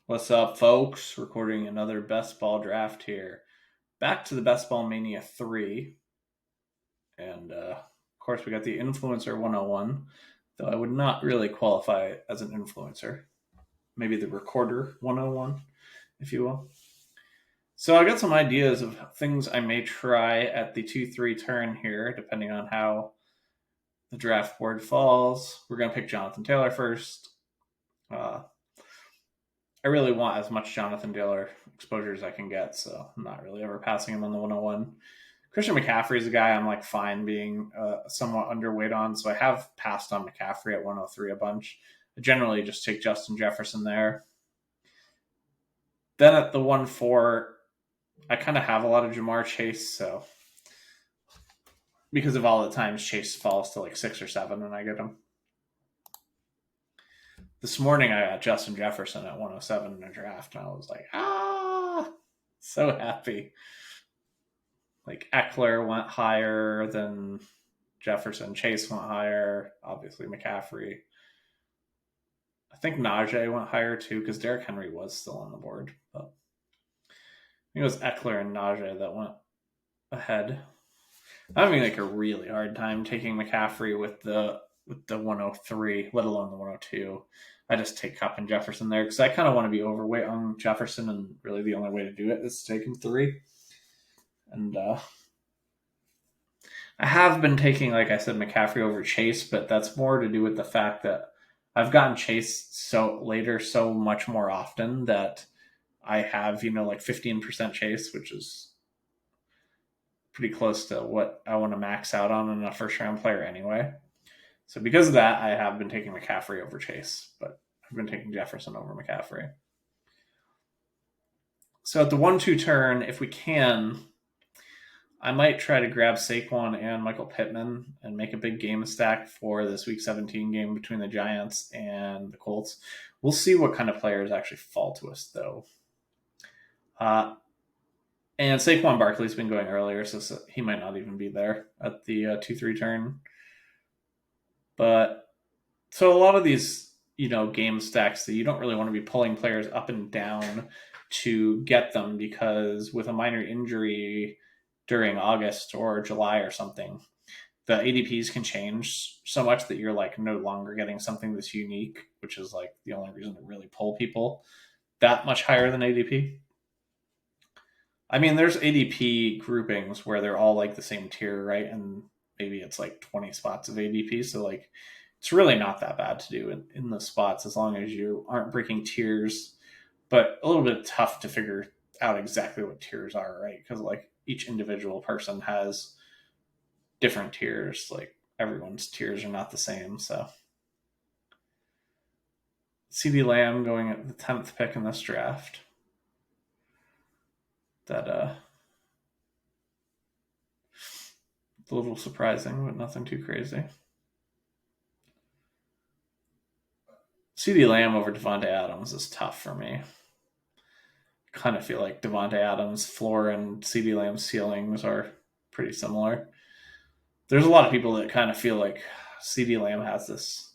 What's up, folks? Recording another best ball draft here. Back to the best ball Mania 3. And of course, we got the Influencer 101, though I would not really qualify as an influencer. Maybe the Recorder 101, if you will. So I got some ideas of things I may try at the 2-3 turn here, depending on how the draft board falls. We're going to pick Jonathan Taylor first. I really want as much Jonathan Taylor exposure as I can get, so I'm not really ever passing him on the 101. Christian McCaffrey is a guy I'm like fine being somewhat underweight on, so I have passed on McCaffrey at 103 a bunch. I generally just take Justin Jefferson there. Then at the 1-4, I kind of have a lot of Jamar Chase, so because of all the times Chase falls to like 6 or 7 and I get him. This morning I got Justin Jefferson at 107 in a draft, and I was like, so happy. Like Eckler went higher than Jefferson. Chase went higher. Obviously McCaffrey. I think Najee went higher too because Derrick Henry was still on the board. But I think it was Eckler and Najee that went ahead. I'm having like a really hard time taking McCaffrey with the 103, let alone the 102. I just take Cup and Jefferson there because I kind of want to be overweight on Jefferson, and really the only way to do it is to take him 3. And I have been taking, like I said, McCaffrey over Chase, but that's more to do with the fact that I've gotten Chase so much more often that I have, like 15% Chase, which is pretty close to what I want to max out on in a first round player anyway. So because of that, I have been taking McCaffrey over Chase, but I've been taking Jefferson over McCaffrey. So at the 1-2 turn, if we can, I might try to grab Saquon and Michael Pittman and make a big game stack for this Week 17 game between the Giants and the Colts. We'll see what kind of players actually fall to us, though. And Saquon Barkley's been going earlier, so he might not even be there at the 2-3 turn. But so a lot of these, game stacks that you don't really want to be pulling players up and down to get them, because with a minor injury during August or July or something, the ADPs can change so much that you're like no longer getting something that's unique, which is like the only reason to really pull people that much higher than ADP. I mean, there's ADP groupings where they're all like the same tier, right? And maybe it's like 20 spots of ADP. So like it's really not that bad to do in the spots as long as you aren't breaking tiers, but a little bit tough to figure out exactly what tiers are, right? Because like each individual person has different tiers. Like everyone's tiers are not the same. So CD Lamb going at the 10th pick in this draft. That a little surprising, but nothing too crazy. CD Lamb over Devontae Adams is tough for me. Kind of feel like Devontae Adams' floor and CD Lamb's ceilings are pretty similar. There's a lot of people that kind of feel like CD Lamb has this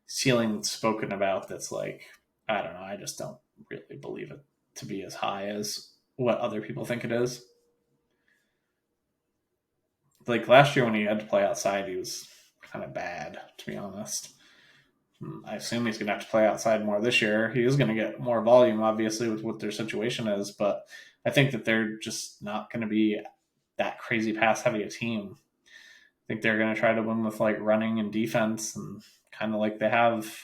ceiling spoken about that's like, I don't know, I just don't really believe it to be as high as what other people think it is. Like last year when he had to play outside, he was kind of bad, to be honest. I assume he's going to have to play outside more this year. He is going to get more volume, obviously, with what their situation is, but I think that they're just not going to be that crazy pass heavy a team. I think they're going to try to win with like running and defense, and kind of like they have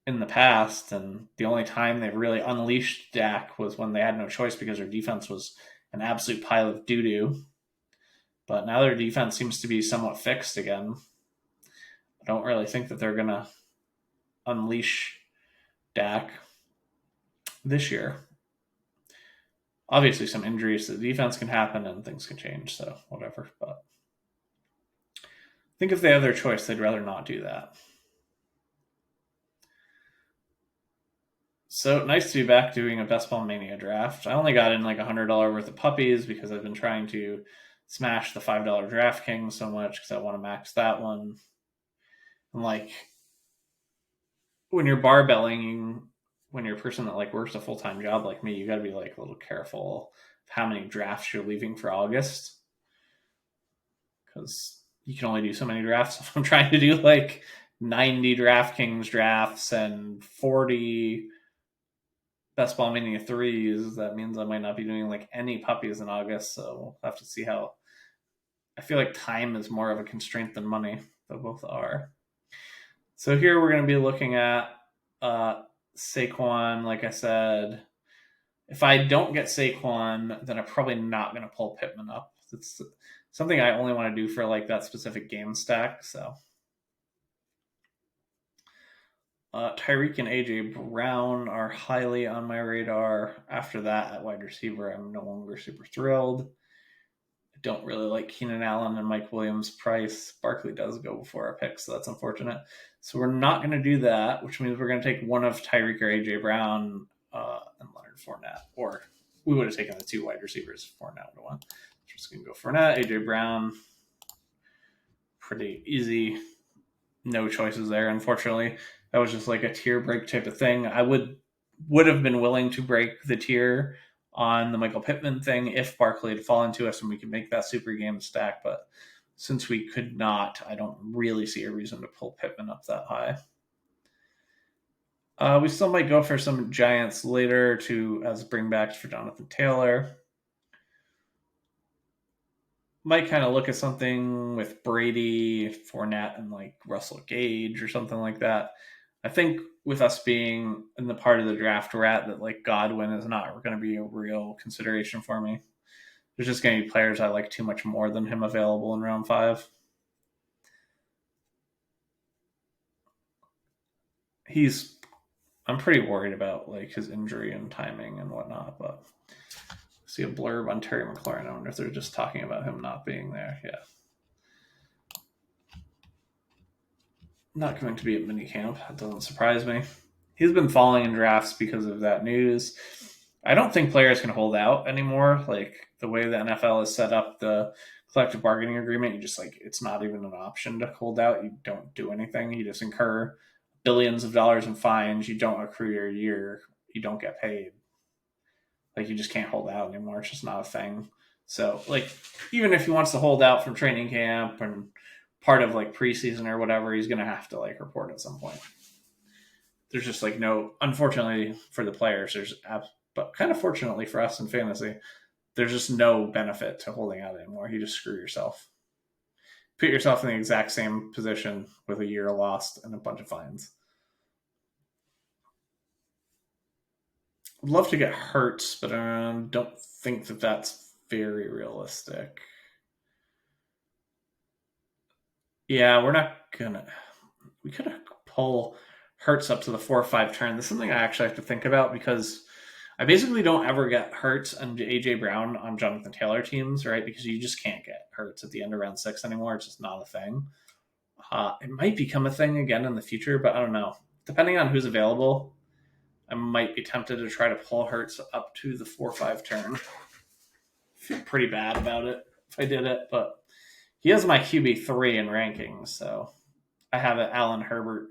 in the past. And the only time they really unleashed Dak was when they had no choice because their defense was an absolute pile of doo doo. But now their defense seems to be somewhat fixed again. I don't really think that they're going to unleash Dak this year. Obviously, some injuries to the defense can happen and things can change, so whatever. But I think if they have their choice, they'd rather not do that. So nice to be back doing a Best Ball Mania draft. I only got in like $100 worth of puppies because I've been trying to smash the $5 DraftKings so much because I want to max that one. And like when you're barbelling when you're a person that like works a full-time job like me, you got to be like a little careful of how many drafts you're leaving for August, because you can only do so many drafts. If I'm trying to do like 90 DraftKings drafts and 40 Best Ball Mania threes, that means I might not be doing like any puppies in August. So we'll have to see how. I feel like time is more of a constraint than money. They both are. So here we're going to be looking at Saquon. Like I said, if I don't get Saquon, then I'm probably not going to pull Pittman up. It's something I only want to do for like that specific game stack. So Tyreek and AJ Brown are highly on my radar. After that, at wide receiver, I'm no longer super thrilled. I don't really like Keenan Allen and Mike Williams' price. Barkley does go before our pick, so that's unfortunate. So we're not going to do that, which means we're going to take one of Tyreek or AJ Brown and Leonard Fournette. Or we would have taken the two wide receivers, Fournette would have won. Just going to go Fournette, AJ Brown. Pretty easy. No choices there, unfortunately. That was just like a tier break type of thing. I would have been willing to break the tier on the Michael Pittman thing if Barkley had fallen to us and we could make that super game stack, but since we could not, I don't really see a reason to pull Pittman up that high. We still might go for some Giants later as bringbacks for Jonathan Taylor. Might kind of look at something with Brady, Fournette, and like Russell Gage or something like that. I think with us being in the part of the draft we're at, that like Godwin is not going to be a real consideration for me. There's just going to be players I like too much more than him available in round 5. I'm pretty worried about like his injury and timing and whatnot, but I see a blurb on Terry McLaurin. I wonder if they're just talking about him not being there. Yeah. Not going to be at minicamp. That doesn't surprise me. He's been falling in drafts because of that news. I don't think players can hold out anymore. Like the way the NFL has set up the collective bargaining agreement, you just like it's not even an option to hold out. You don't do anything. You just incur billions of dollars in fines. You don't accrue your year. You don't get paid. Like you just can't hold out anymore. It's just not a thing. So like even if he wants to hold out from training camp and part of like preseason or whatever, he's gonna have to like report at some point. There's just like no, unfortunately for the players, but kind of fortunately for us in fantasy, there's just no benefit to holding out anymore. You just screw yourself. Put yourself in the exact same position with a year lost and a bunch of fines. I'd love to get Hurts, but I don't think that that's very realistic. Yeah, we're not gonna. We could pull Hurts up to the 4-5 turn. This is something I actually have to think about because I basically don't ever get Hurts and AJ Brown on Jonathan Taylor teams, right? Because you just can't get Hurts at the end of round 6 anymore. It's just not a thing. It might become a thing again in the future, but I don't know. Depending on who's available, I might be tempted to try to pull Hurts up to the 4-5 turn. I feel pretty bad about it if I did it, but he has my QB3 in rankings, so I have it Allen Herbert,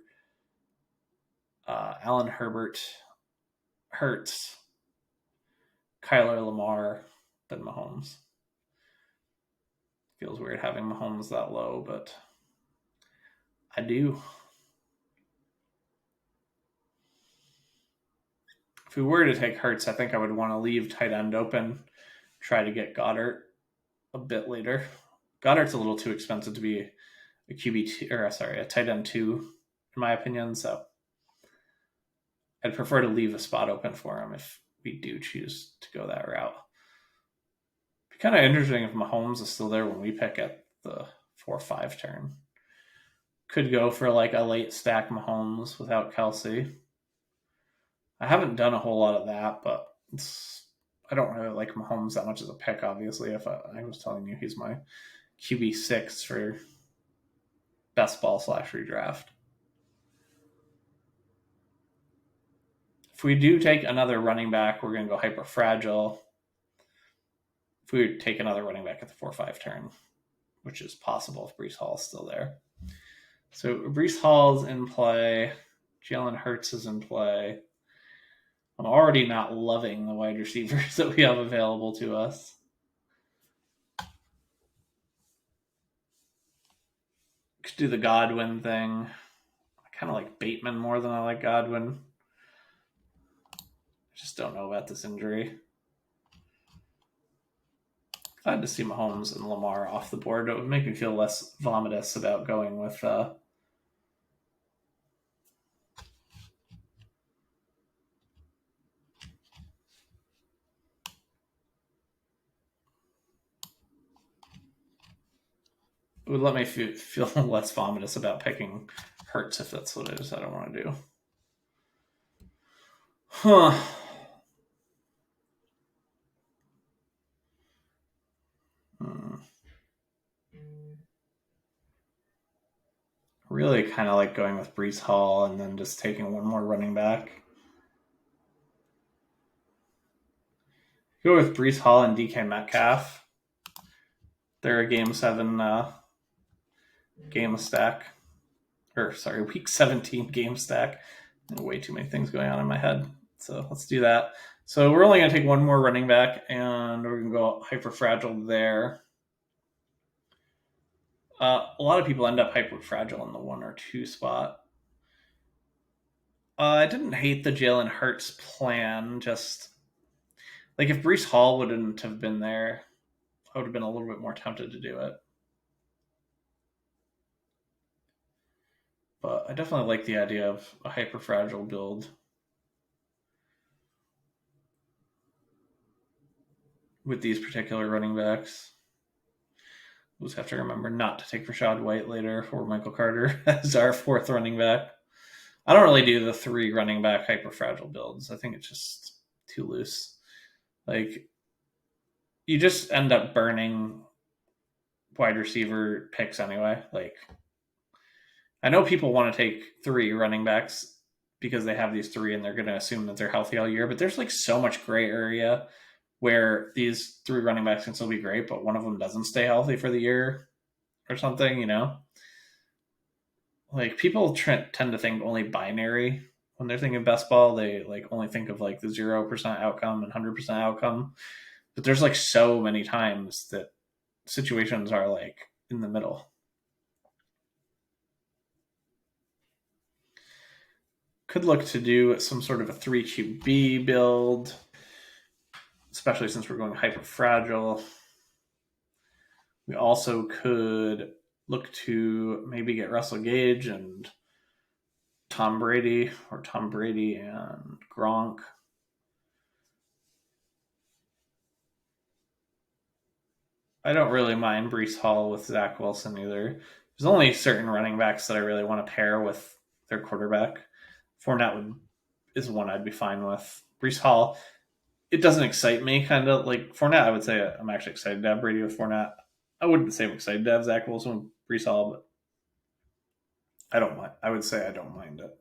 Hurts, Kyler Lamar, then Mahomes. Feels weird having Mahomes that low, but I do. If we were to take Hurts, I think I would want to leave tight end open, try to get Goddard a bit later. Goddard's a little too expensive to be a a tight end 2, in my opinion. So I'd prefer to leave a spot open for him if we do choose to go that route. It'd be kind of interesting if Mahomes is still there when we pick at the 4-5 turn. Could go for like a late stack Mahomes without Kelsey. I haven't done a whole lot of that, but I don't really like Mahomes that much as a pick, obviously. If I was telling you he's my QB6 for best ball / redraft. If we do take another running back, we're going to go hyper fragile. If we take another running back at the 4-5 turn, which is possible if Breece Hall is still there. So Breece Hall's in play. Jalen Hurts is in play. I'm already not loving the wide receivers that we have available to us. Could do the Godwin thing. I kind of like Bateman more than I like Godwin. I just don't know about this injury. Glad to see Mahomes and Lamar off the board. It would make me feel less vomitous about going with it would let me feel less vomitous about picking Hurts if that's what it is I don't want to do. Huh. Hmm. Really kind of like going with Brees Hall and then just taking one more running back. Go with Brees Hall and DK Metcalf. They're a game 7 game stack. Or, sorry, week 17 game stack. Way too many things going on in my head. So let's do that. So we're only going to take one more running back, and we're going to go hyper fragile there. A lot of people end up hyper fragile in the 1 or 2 spot. I didn't hate the Jalen Hurts plan. Just like if Brees Hall wouldn't have been there, I would have been a little bit more tempted to do it. But I definitely like the idea of a hyper fragile build with these particular running backs. We'll just have to remember not to take Rachaad White later or Michael Carter as our 4th running back. I don't really do the 3 running back hyper fragile builds. I think it's just too loose. Like, you just end up burning wide receiver picks anyway. Like, I know people want to take 3 running backs because they have these 3 and they're going to assume that they're healthy all year, but there's like so much gray area where these 3 running backs can still be great, but one of them doesn't stay healthy for the year or something, you know? Like, people tend to think only binary when they're thinking best ball. They like only think of like the 0% outcome and 100% outcome, but there's like so many times that situations are like in the middle. Could look to do some sort of a 3 QB build, especially since we're going hyper fragile. We also could look to maybe get Russell Gage and Tom Brady, or Tom Brady and Gronk. I don't really mind Brees Hall with Zach Wilson either. There's only certain running backs that I really want to pair with their quarterback. Fournette is one I'd be fine with. Brees Hall, it doesn't excite me. Kind of like Fournette, I would say I'm actually excited to have Brady with Fournette. I wouldn't say I'm excited to have Zach Wilson with Brees Hall, but I don't mind. I would say I don't mind it.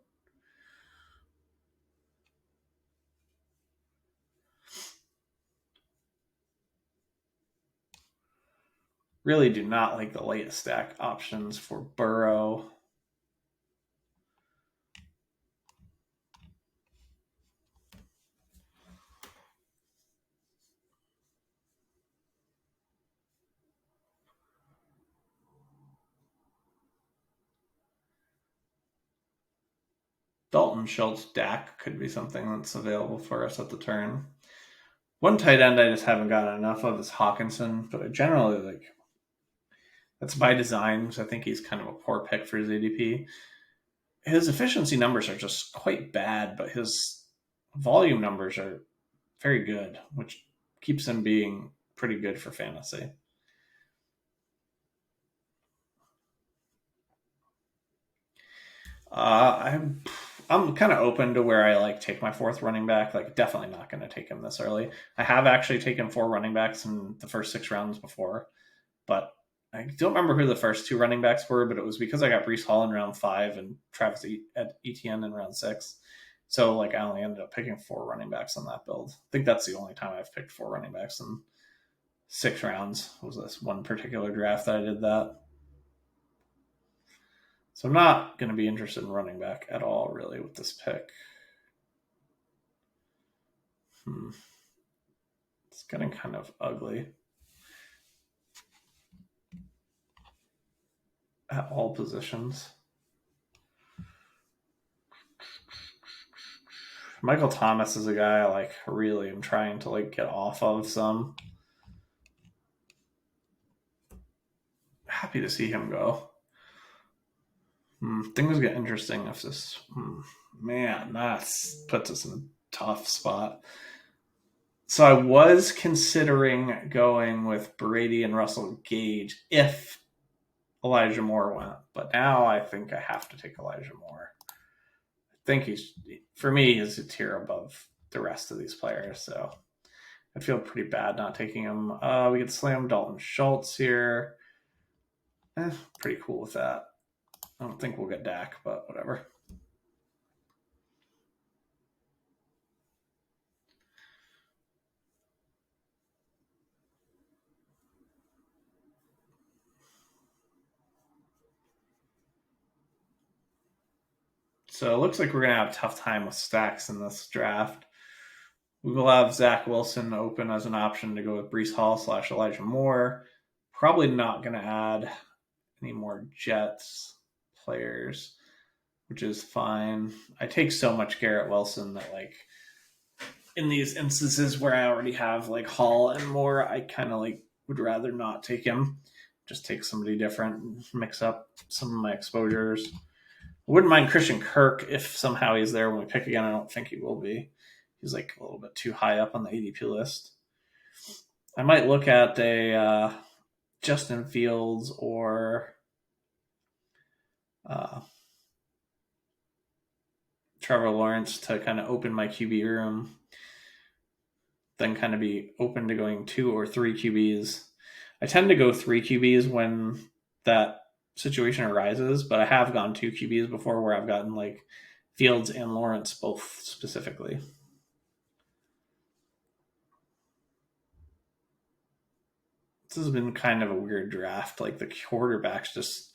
Really do not like the late stack options for Burrow. Dalton Schultz Dak could be something that's available for us at the turn. One tight end I just haven't gotten enough of is Hawkinson, but I generally like that's by design because I think he's kind of a poor pick for his ADP. His efficiency numbers are just quite bad, but his volume numbers are very good, which keeps him being pretty good for fantasy. I'm kind of open to where I like take my 4th running back. Like, definitely not going to take him this early. I have actually taken 4 running backs in the first 6 rounds before, but I don't remember who the first 2 running backs were. But it was because I got Brees Hall in round 5 and Travis Etienne in round 6. So like I only ended up picking 4 running backs on that build. I think that's the only time I've picked 4 running backs in 6 rounds. Was this one particular draft that I did that? So I'm not going to be interested in running back at all, really, with this pick. It's getting kind of ugly at all positions. Michael Thomas is a guy I like really am trying to like get off of some. Happy to see him go. Things get interesting if this. Man, that puts us in a tough spot. So I was considering going with Brady and Russell Gage if Elijah Moore went, but now I think I have to take Elijah Moore. I think for me, he's a tier above the rest of these players, so I feel pretty bad not taking him. We could slam Dalton Schultz here. Pretty cool with that. I don't think we'll get Dak, but whatever. So it looks like we're going to have a tough time with stacks in this draft. We will have Zach Wilson open as an option to go with Breece Hall / Elijah Moore. Probably not going to add any more Jets players, which is fine. I take so much Garrett Wilson that like in these instances where I already have like Hall and Moore, I kind of like would rather not take him. Just take somebody different and mix up some of my exposures. I wouldn't mind Christian Kirk if somehow he's there when we pick again. I don't think he will be. He's like a little bit too high up on the ADP list. I might look at a Justin Fields or Trevor Lawrence to kind of open my QB room, then kind of be open to going 2 or 3 QBs. I tend to go 3 QBs when that situation arises, but I have gone 2 QBs before where I've gotten like Fields and Lawrence both specifically. This has been kind of a weird draft. Like the quarterbacks just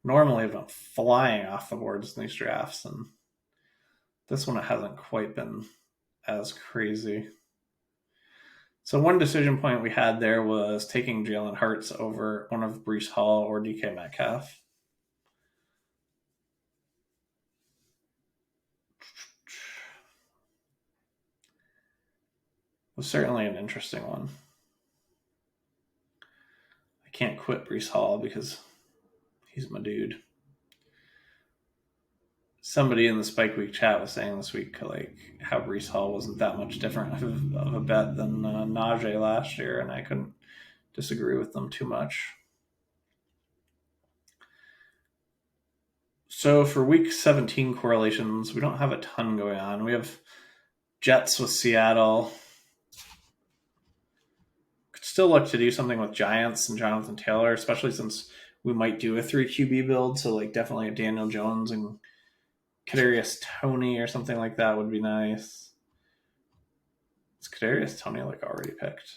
normally have been flying off the boards in these drafts, and this one it hasn't quite been as crazy. So one decision point we had there was taking Jalen Hurts over one of Breece Hall or DK Metcalf. It was certainly an interesting one. I can't quit Breece Hall because he's my dude. Somebody in the Spike Week chat was saying this week like how Breece Hall wasn't that much different of a bet than Najee last year, and I couldn't disagree with them too much. So for week 17 correlations, we don't have a ton going on. We have Jets with Seattle. Could still look to do something with Giants and Jonathan Taylor, especially since we might do a 3 QB build. So like definitely a Daniel Jones and Kadarius Toney or something like that would be nice. Is Kadarius Toney like already picked?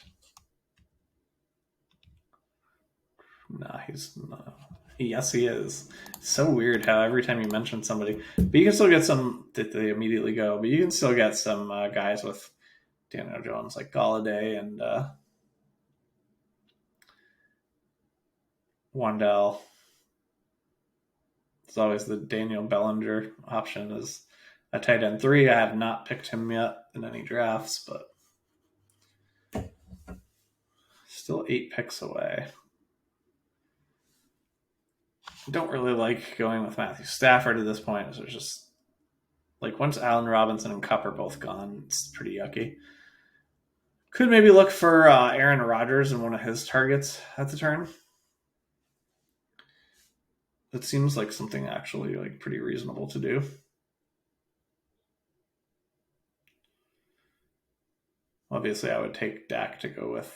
Nah, he's not. Yes, he is. So weird how every time you mention somebody, but you can still get some that they immediately go. But you can still get some guys with Daniel Jones like Galladay and Wandell. It's always the Daniel Bellinger option as a tight end 3. I have not picked him yet in any drafts, but still 8 picks away. I don't really like going with Matthew Stafford at this point. So it's just like once Allen Robinson and Kupp are both gone, it's pretty yucky. Could maybe look for Aaron Rodgers and one of his targets at the turn. It seems like something actually like pretty reasonable to do. Obviously, I would take Dak to go with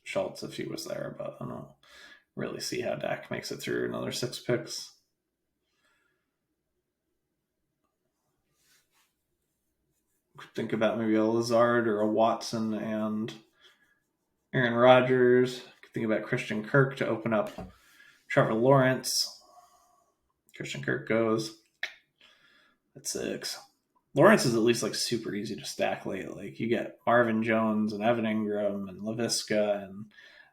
Schultz if he was there, but I don't really see how Dak makes it through another 6 picks. Think about maybe a Lazard or a Watson and Aaron Rodgers. Think about Christian Kirk to open up Trevor Lawrence. Christian Kirk goes at 6. Lawrence is at least like super easy to stack late. Like you get Marvin Jones and Evan Ingram and LaVisca and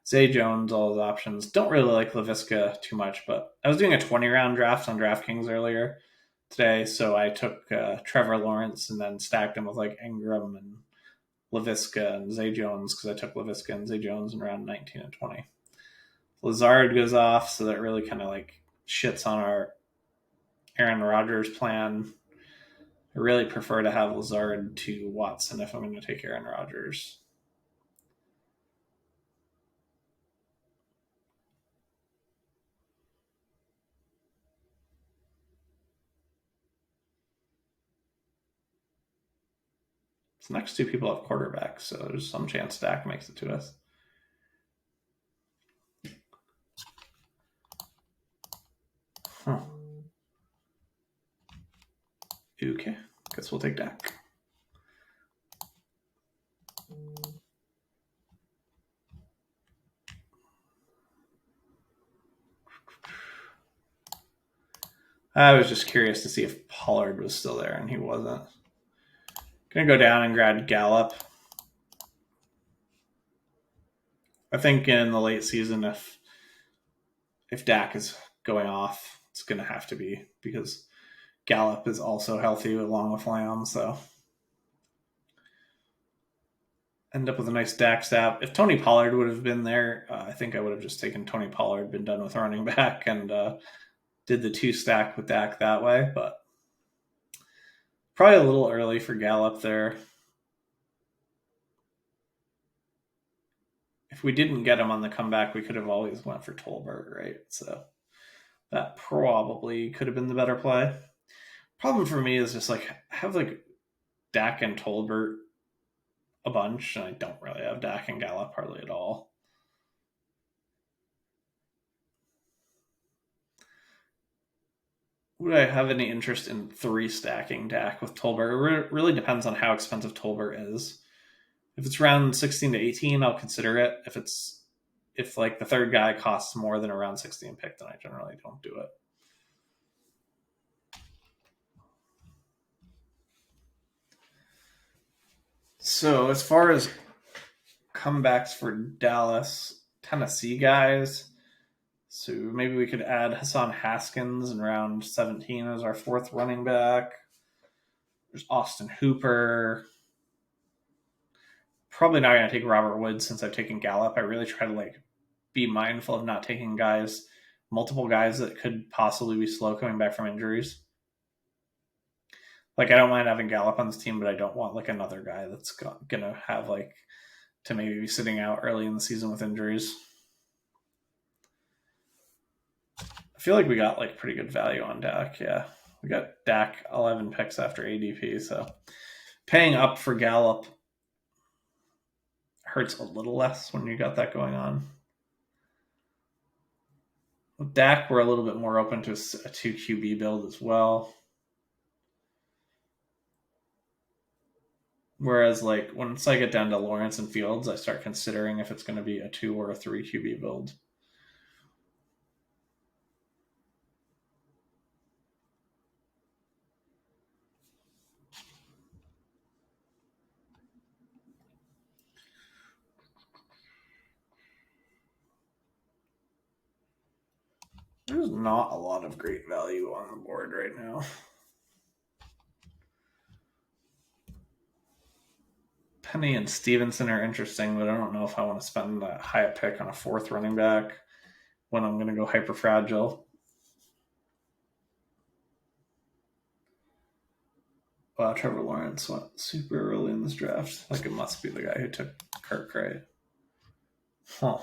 Zay Jones, all those options. Don't really like LaVisca too much, but I was doing a 20 round draft on DraftKings earlier today, so I took Trevor Lawrence and then stacked him with like Ingram and LaVisca and Zay Jones because I took LaVisca and Zay Jones in round 19 and 20. Lazard goes off, so that really kind of like shits on our Aaron Rodgers plan. I really prefer to have Lazard to Watson if I'm going to take Aaron Rodgers. The next two people have quarterbacks, so there's some chance Dak makes it to us. Huh. Okay, guess we'll take Dak. I was just curious to see if Pollard was still there, and he wasn't. Gonna go down and grab Gallup. I think in the late season, if Dak is going off, it's gonna have to be because Gallup is also healthy along with Lamb, so end up with a nice Dak stat. If Tony Pollard would have been there, I think I would have just taken Tony Pollard, been done with running back, and did the two stack with Dak that way. But probably a little early for Gallup there. If we didn't get him on the comeback, we could have always went for Tolbert, right? So that probably could have been the better play. Problem for me is just like have like Dak and Tolbert a bunch, and I don't really have Dak and Gallup hardly at all. Would I have any interest in three stacking Dak with Tolbert? It really depends on how expensive Tolbert is. If it's around 16 to 18, I'll consider it. If like the third guy costs more than a round 16 pick, then I generally don't do it. So as far as comebacks for Dallas, Tennessee guys, so maybe we could add Hassan Haskins in round 17 as our fourth running back. There's Austin Hooper. Probably not going to take Robert Woods since I've taken Gallup. I really try to like be mindful of not taking multiple guys that could possibly be slow coming back from injuries. Like I don't mind having Gallup on this team, but I don't want like another guy that's gonna have like to maybe be sitting out early in the season with injuries. I feel like we got like pretty good value on Dak. Yeah, we got Dak 11 picks after ADP, so paying up for Gallup hurts a little less when you got that going on. With Dak, we're a little bit more open to a 2 QB build as well. Whereas, like, once I get down to Lawrence and Fields, I start considering if it's going to be a 2 or a 3 QB build. There's not a lot of great value on the board right now. Penny and Stevenson are interesting, but I don't know if I want to spend that high a pick on a fourth running back when I'm going to go hyper fragile. Wow, Trevor Lawrence went super early in this draft. Like it must be the guy who took Kirk, right? Huh.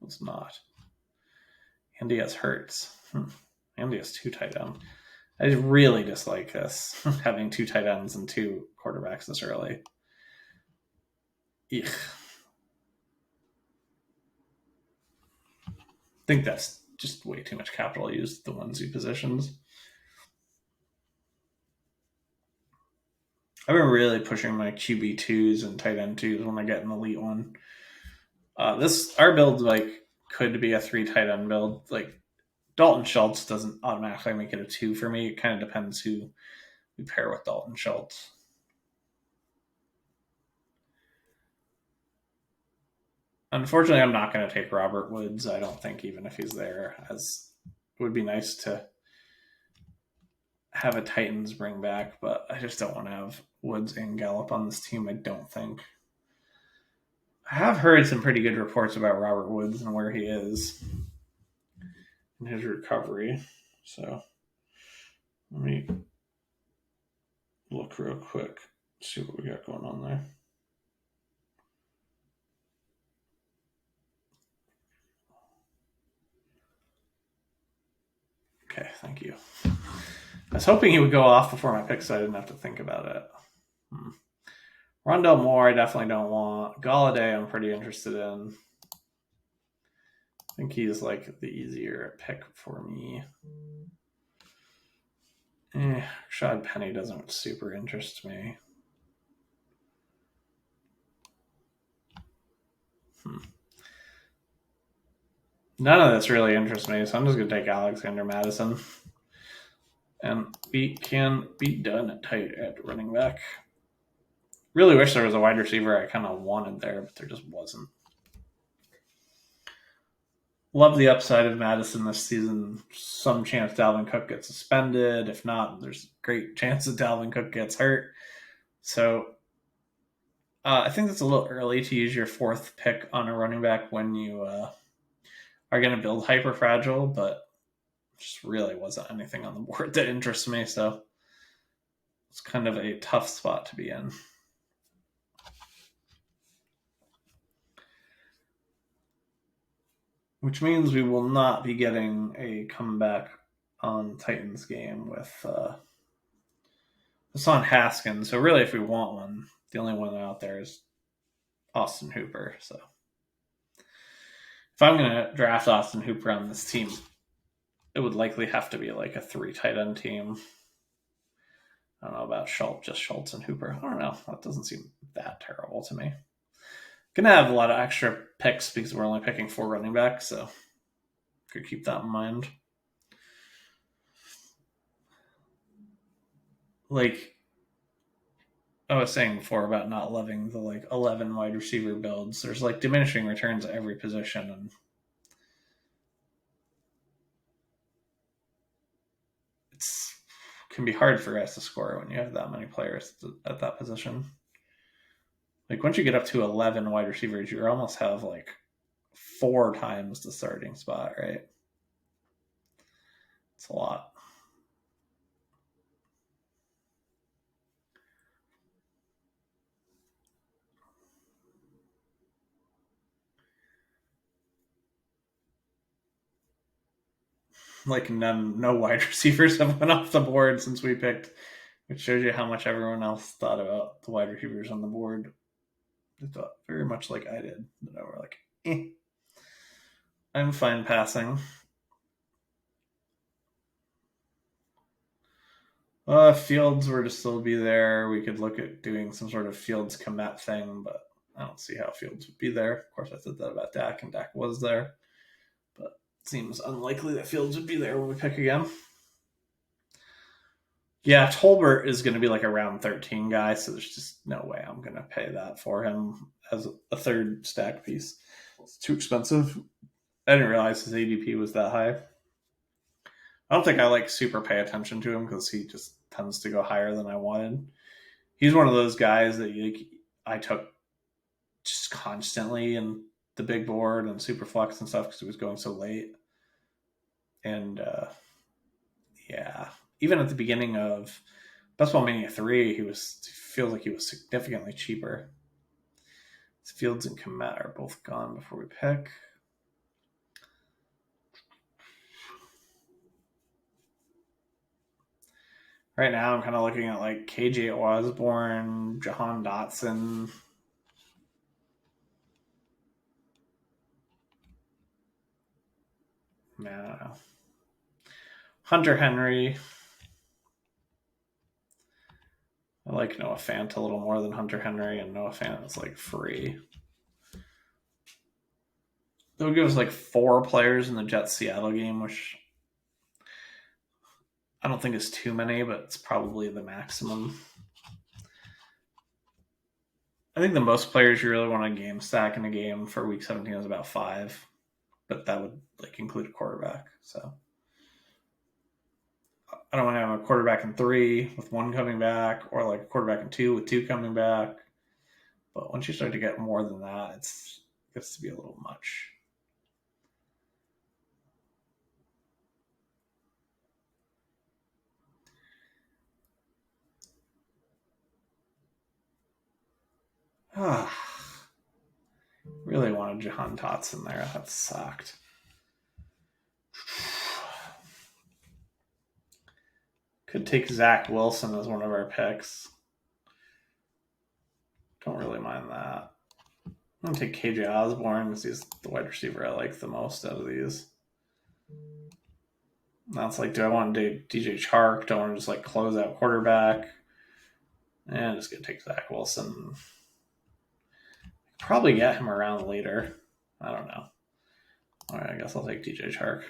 It's not. Andy has Hurts. Andy has two tight ends. I really dislike this, having two tight ends and two quarterbacks this early. Eek. I think that's just way too much capital used, the onesie positions. I've been really pushing my QB twos and tight end twos when I get an elite one. Our build like could be a 3 tight end build. Like Dalton Schultz doesn't automatically make it a 2 for me. It kind of depends who we pair with Dalton Schultz. Unfortunately, I'm not going to take Robert Woods. I don't think, even if he's there, as it would be nice to have a Titans bring back, but I just don't want to have Woods and Gallup on this team. I don't think. I have heard some pretty good reports about Robert Woods and where he is in his recovery. So let me look real quick, see what we got going on there. Okay, thank you. I was hoping he would go off before my pick so I didn't have to think about it. Rondell Moore, I definitely don't want. Galladay, I'm pretty interested in. I think he's like the easier pick for me. Rashad Penny doesn't super interest me. None of this really interests me, so I'm just going to take Alexander Madison. And we can be done tight at running back. Really wish there was a wide receiver I kind of wanted there, but there just wasn't. Love the upside of Madison this season. Some chance Dalvin Cook gets suspended. If not, there's a great chance that Dalvin Cook gets hurt. So I think it's a little early to use your fourth pick on a running back when you are going to build hyper fragile, but just really wasn't anything on the board that interests me. So it's kind of a tough spot to be in. Which means we will not be getting a comeback on Titans game with Hassan Haskins. So really, if we want one, the only one out there is Austin Hooper. So if I'm going to draft Austin Hooper on this team, it would likely have to be like a 3 tight end team. I don't know about just Schultz and Hooper. I don't know. That doesn't seem that terrible to me. Gonna have a lot of extra picks because we're only picking 4 running backs, so could keep that in mind. Like I was saying before about not loving the like 11 wide receiver builds, there's like diminishing returns at every position, and it's can be hard for us to score when you have that many players at that position. Like once you get up to 11 wide receivers, you almost have like 4 times the starting spot, right? It's a lot. Like no wide receivers have went off the board since we picked, which shows you how much everyone else thought about the wide receivers on the board. They thought very much like I did. That I were like, I'm fine passing. Fields were to still be there. We could look at doing some sort of Fields Komet thing, but I don't see how Fields would be there. Of course, I said that about Dak, and Dak was there, but it seems unlikely that Fields would be there when we pick again. Yeah, Tolbert is going to be like a round 13 guy, so there's just no way I'm going to pay that for him as a third stack piece. It's too expensive. I didn't realize his ADP was that high. I don't think I like super pay attention to him because he just tends to go higher than I wanted. He's one of those guys that I took just constantly in the big board and super flex and stuff because he was going so late. And yeah, even at the beginning of Best Ball Mania 3, feels like he was significantly cheaper. His Fields and Komet are both gone before we pick. Right now, I'm kind of looking at like KJ Osborne, Jahan Dotson. Man, I don't know. Hunter Henry. I like Noah Fant a little more than Hunter Henry, and Noah Fant is like free. That would give us like 4 players in the Jets Seattle game, which I don't think it's too many, but it's probably the maximum. I think the most players you really want to game stack in a game for week 17 is about 5, but that would like include a quarterback. So I don't want to have a quarterback in 3 with 1 coming back, or like a quarterback in 2 with 2 coming back. But once you start to get more than that, it gets to be a little much. Really wanted Jahan Tots in there. That sucked. Could take Zach Wilson as one of our picks. Don't really mind that. I'm going to take KJ Osborne because he's the wide receiver I like the most out of these. That's like, do I want to do DJ Chark? Do I want to just like close out quarterback? And I'm just going to take Zach Wilson. Probably get him around later. I don't know. All right, I guess I'll take DJ Chark.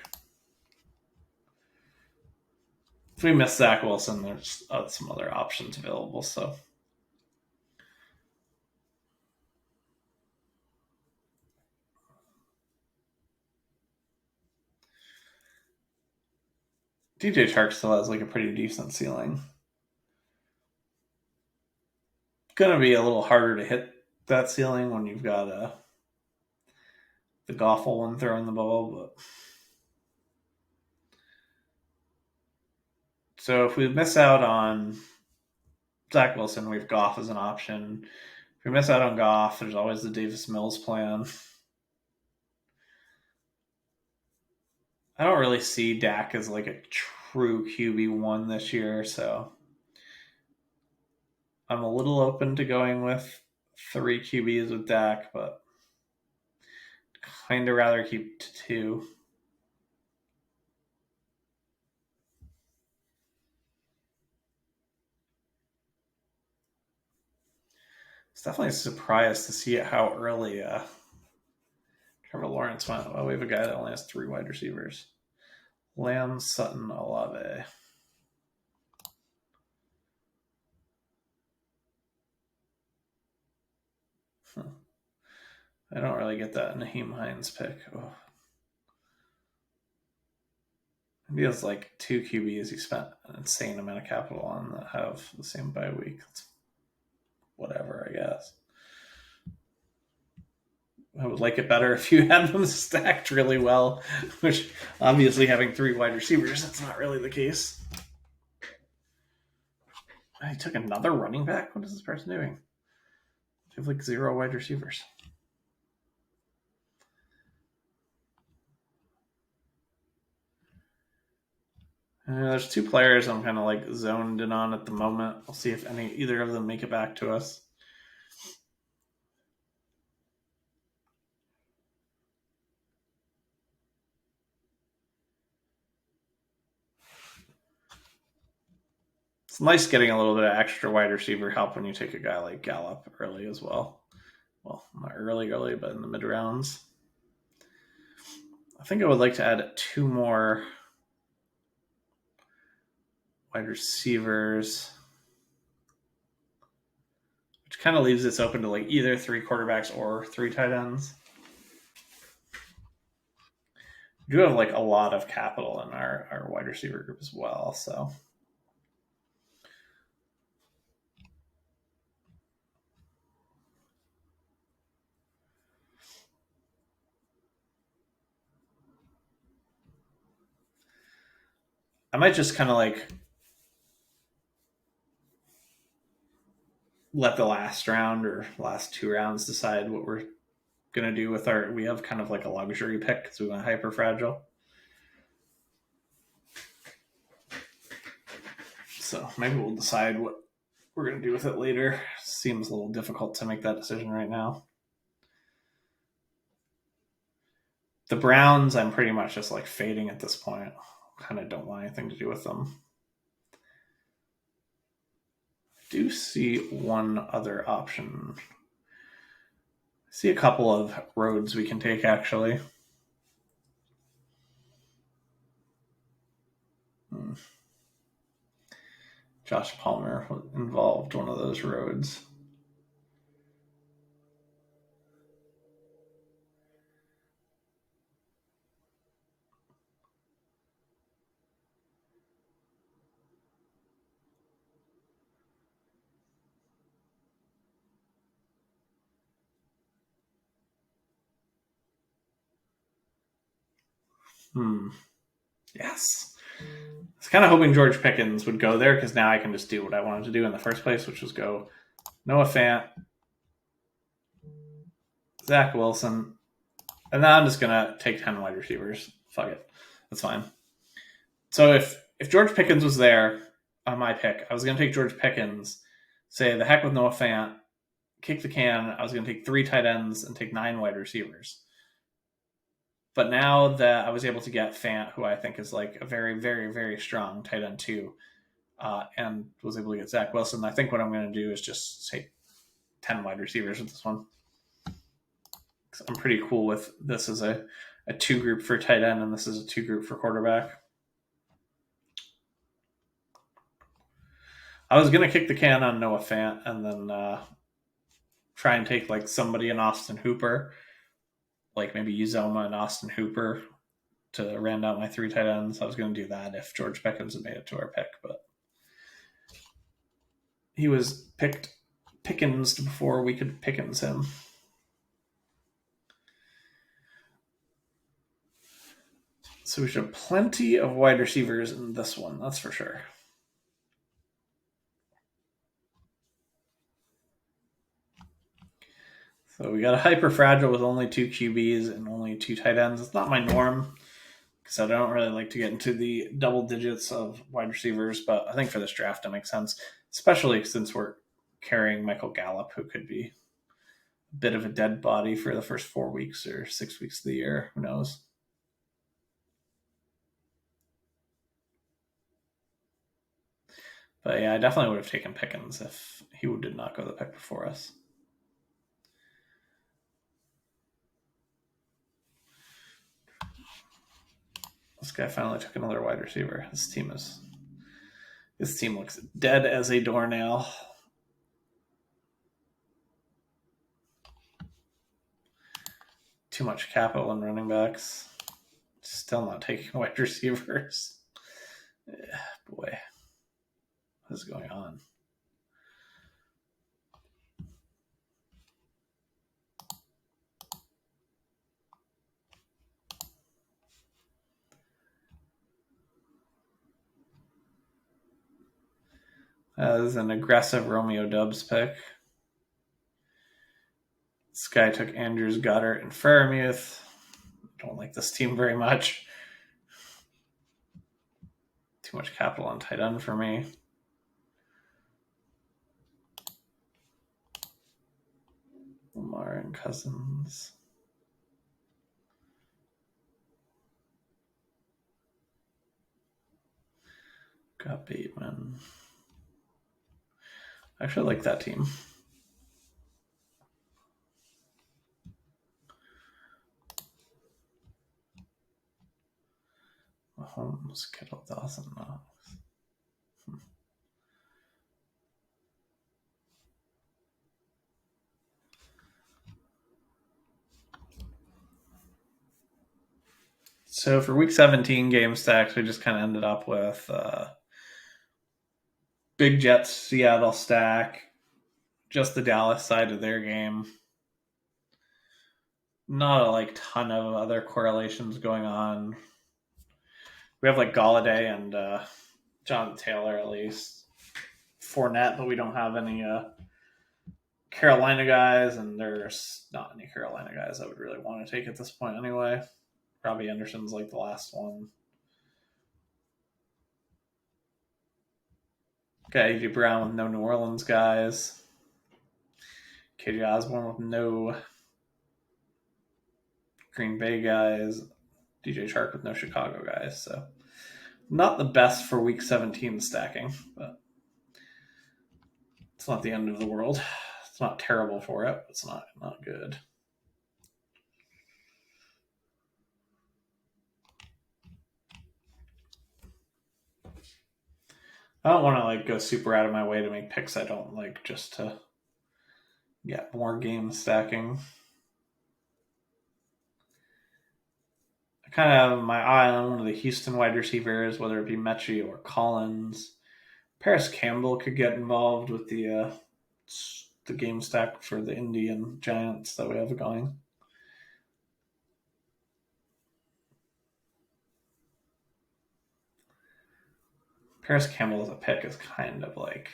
If we miss Zach Wilson, there's some other options available. So DJ Chark still has like a pretty decent ceiling. Gonna be a little harder to hit that ceiling when you've got the Goffle one throwing the ball, but so if we miss out on Zach Wilson, we have Goff as an option. If we miss out on Goff, there's always the Davis Mills plan. I don't really see Dak as like a true QB1 this year, so I'm a little open to going with 3 QBs with Dak, but kind of rather keep to 2. It's definitely a surprise to see how early Trevor Lawrence went. Well, we have a guy that only has 3 wide receivers. Lamb, Sutton, Olave. I don't really get that Naheem Hines pick. Oh. He has like 2 QBs he spent an insane amount of capital on that have the same bye week. It's whatever, I guess. I would like it better if you had them stacked really well, which obviously having 3 wide receivers, that's not really the case. He took another running back? What is this person doing? They have like 0 wide receivers. There's 2 players I'm kind of like zoned in on at the moment. I'll see if either of them make it back to us. It's nice getting a little bit of extra wide receiver help when you take a guy like Gallup early as well. Well, not early, but in the mid rounds. I think I would like to add 2 more wide receivers, which kind of leaves this open to like either 3 quarterbacks or 3 tight ends. We do have like a lot of capital in our wide receiver group as well, so I might just kind of like let the last round or last 2 rounds decide what we're going to do with we have kind of like a luxury pick because we went hyper fragile. So maybe we'll decide what we're going to do with it later. Seems a little difficult to make that decision right now. The Browns, I'm pretty much just like fading at this point. Kind of don't want anything to do with them. I do see one other option. I see a couple of roads we can take actually. Josh Palmer involved one of those roads. Yes. I was kind of hoping George Pickens would go there because now I can just do what I wanted to do in the first place, which was go Noah Fant, Zach Wilson, and now I'm just gonna take 10 wide receivers. Fuck it, that's fine. So if George Pickens was there on my pick, I was gonna take George Pickens, say the heck with Noah Fant, kick the can. I was gonna take 3 tight ends and take 9 wide receivers. But now that I was able to get Fant, who I think is like a very, very, very strong tight end too, and was able to get Zach Wilson, I think what I'm going to do is just take 10 wide receivers with this one. I'm pretty cool with this as a 2 group for tight end, and this is a 2 group for quarterback. I was going to kick the can on Noah Fant and then try and take like somebody in Austin Hooper, like maybe Uzoma and Austin Hooper to round out my 3 tight ends. I was going to do that if George Pickens had made it to our pick, but he was Pickens before we could Pickens him. So we should have plenty of wide receivers in this one, that's for sure. So we got a hyper fragile with only 2 QBs and only 2 tight ends. It's not my norm because I don't really like to get into the double digits of wide receivers, but I think for this draft it makes sense, especially since we're carrying Michael Gallup, who could be a bit of a dead body for the first 4 weeks or 6 weeks of the year. Who knows? But yeah, I definitely would have taken Pickens if he did not go the pick before us. This guy finally took another wide receiver. This team looks dead as a doornail. Too much capital in running backs. Still not taking wide receivers. Yeah, boy, what is going on? This is an aggressive Romeo Dubs pick. This guy took Andrews, Goddard, and Freiermuth. Don't like this team very much. Too much capital on tight end for me. Lamar and Cousins. Got Bateman. I actually like that team. Mahomes, Kittle, Dawson, Knox. So for week 17 game stacks, we just kind of ended up with Big Jets, Seattle stack, just the Dallas side of their game. Not a like ton of other correlations going on. We have like Galladay and Jonathan Taylor at least. Fournette, but we don't have any Carolina guys, and there's not any Carolina guys I would really want to take at this point anyway. Robbie Anderson's like the last one. Okay, AJ Brown with no New Orleans guys. KJ Osborne with no Green Bay guys. DJ Chark with no Chicago guys. So not the best for week 17 stacking, but it's not the end of the world. It's not terrible for it, but it's not good. I don't want to like go super out of my way to make picks I don't like just to get more game stacking. I kind of have my eye on one of the Houston wide receivers, whether it be Mechie or Collins. Paris Campbell could get involved with the game stack for the Indian Giants that we have going. Paris Campbell as a pick is kind of like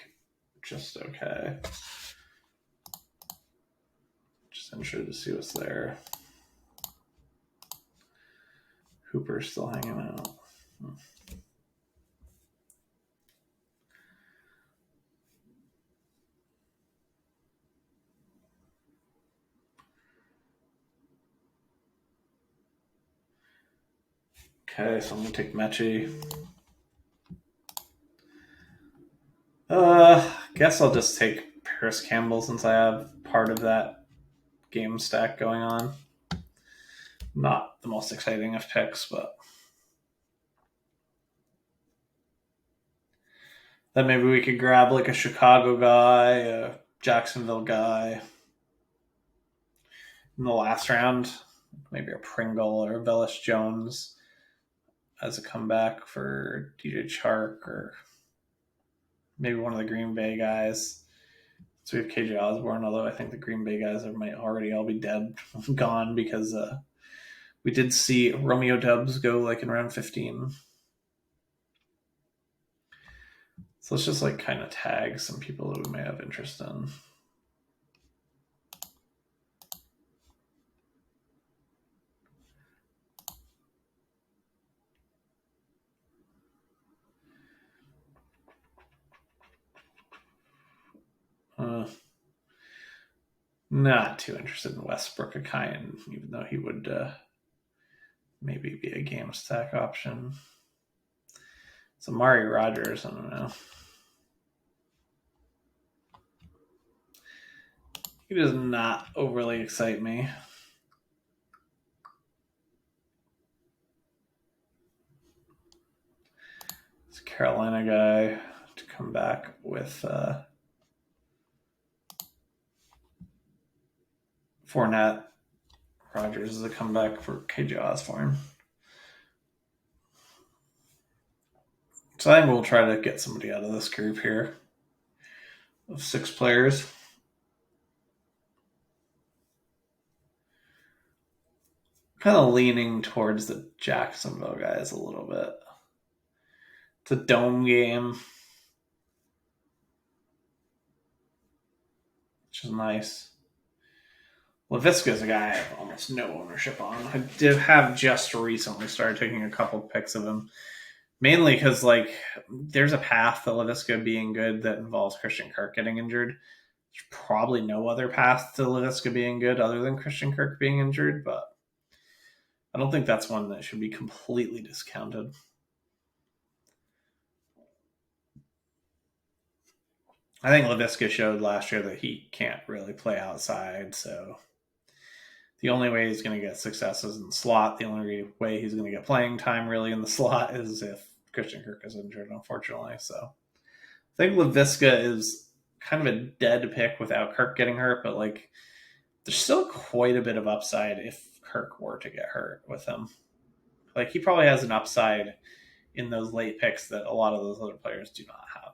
just okay. Just interested to see what's there. Hooper's still hanging out. Okay, so I'm gonna take Mechie. Guess I'll just take Paris Campbell since I have part of that game stack going on. Not the most exciting of picks, but then maybe we could grab like a Chicago guy, a Jacksonville guy in the last round. Maybe a Pringle or a Velus Jones as a comeback for DJ Chark, or maybe one of the Green Bay guys. So we have KJ Osborne, although I think the Green Bay guys might already all be dead, gone, because we did see Romeo Dubs go like in round 15. So let's just like kind of tag some people that we may have interest in. Not too interested in Westbrook Akayan, even though he would maybe be a game stack option. So Mari Rogers, I don't know. He does not overly excite me. It's a Carolina guy to come back with Fournette. Rogers is a comeback for KJ Osborne. So I think we'll try to get somebody out of this group here of 6 players. Kind of leaning towards the Jacksonville guys a little bit. It's a dome game, which is nice. Laviska is a guy I have almost no ownership on. I did have just recently started taking a couple pics of him, mainly because like there's a path to Laviska being good that involves Christian Kirk getting injured. There's probably no other path to Laviska being good other than Christian Kirk being injured, but I don't think that's one that should be completely discounted. I think Laviska showed last year that he can't really play outside, so the only way he's going to get success is in the slot. The only way he's going to get playing time really in the slot is if Christian Kirk is injured, unfortunately. So I think Laviska is kind of a dead pick without Kirk getting hurt, but like there's still quite a bit of upside if Kirk were to get hurt with him. Like he probably has an upside in those late picks that a lot of those other players do not have.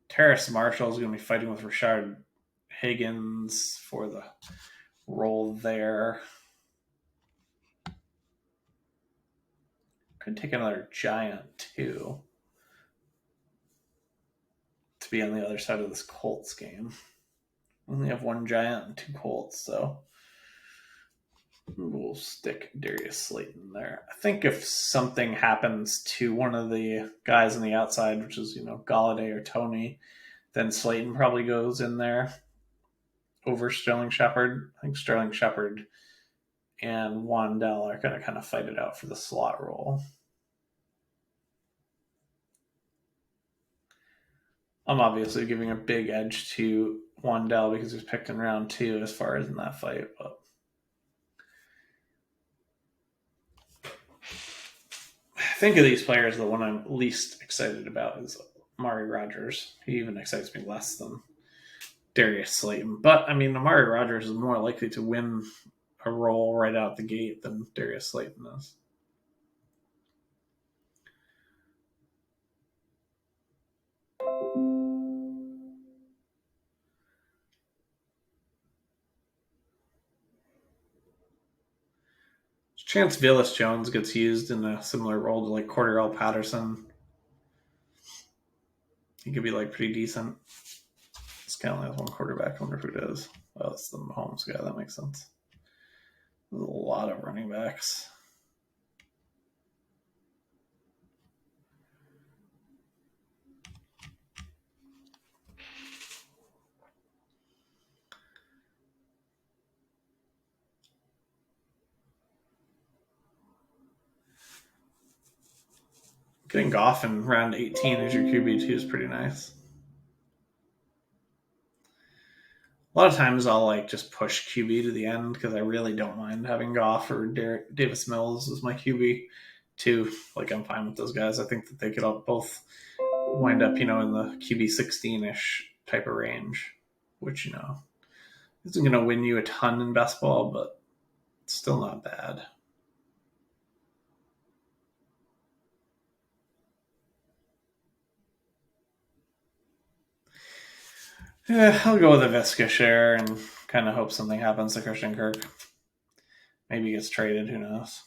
Terrace Marshall is going to be fighting with Rashard Higgins for the role there. Could take another giant too to be on the other side of this Colts game. We only have one giant and 2 Colts, so we'll stick Darius Slayton there. I think if something happens to one of the guys on the outside, which is, Galladay or Tony, then Slayton probably goes in there over Sterling Shepard. I think Sterling Shepard and Wandell are going to kind of fight it out for the slot role. I'm obviously giving a big edge to Wandell because he was picked in round 2 as far as in that fight, but think of these players, the one I'm least excited about is Amari Rogers. He even excites me less than Darius Slayton. But I mean, Amari Rogers is more likely to win a role right out the gate than Darius Slayton is. Chance Villas Jones gets used in a similar role to like Cordell Patterson. He could be like pretty decent. This guy only has one quarterback. I wonder who it is. Oh, it's the Mahomes guy. That makes sense. There's a lot of running backs. Getting Goff in round 18 as your QB2 is pretty nice. A lot of times I'll like just push QB to the end because I really don't mind having Goff or Davis Mills as my QB too. Like I'm fine with those guys. I think that they could all both wind up, in the QB 16-ish type of range, which isn't going to win you a ton in best ball, but it's still not bad. Yeah, I'll go with a Visca share and kind of hope something happens to Christian Kirk. Maybe he gets traded. Who knows?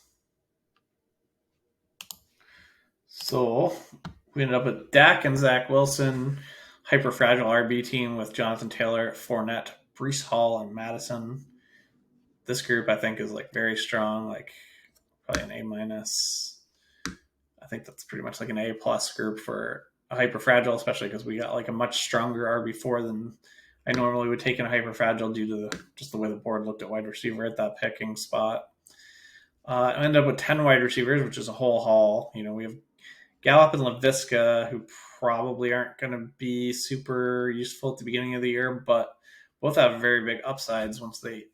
So we ended up with Dak and Zach Wilson, hyper fragile RB team with Jonathan Taylor, Fournette, Breece Hall, and Madison. This group I think is like very strong, like probably an A minus. I think that's pretty much like an A plus group for a hyper fragile, especially because we got like a much stronger RB4 than I normally would take in a hyper fragile due to just the way the board looked at wide receiver at that picking spot. I ended up with 10 wide receivers, which is a whole haul. We have Gallup and LaVisca, who probably aren't going to be super useful at the beginning of the year, but both have very big upsides once they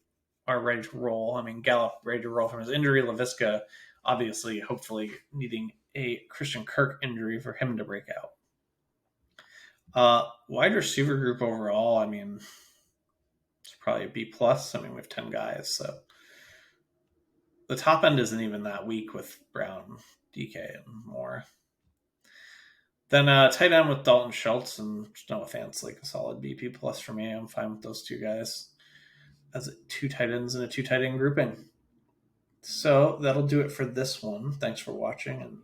are ready to roll. I mean, Gallup ready to roll from his injury, LaVisca obviously, hopefully needing a Christian Kirk injury for him to break out. Wide receiver group overall, I mean, it's probably a B plus. I mean, we have 10 guys, so the top end isn't even that weak with Brown, DK, and more. Then tight end with Dalton Schultz and no offense, like a solid BP plus for me. I'm fine with those two guys as two tight ends in a two tight end grouping. So that'll do it for this one. Thanks for watching and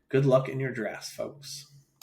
good luck in your drafts, folks.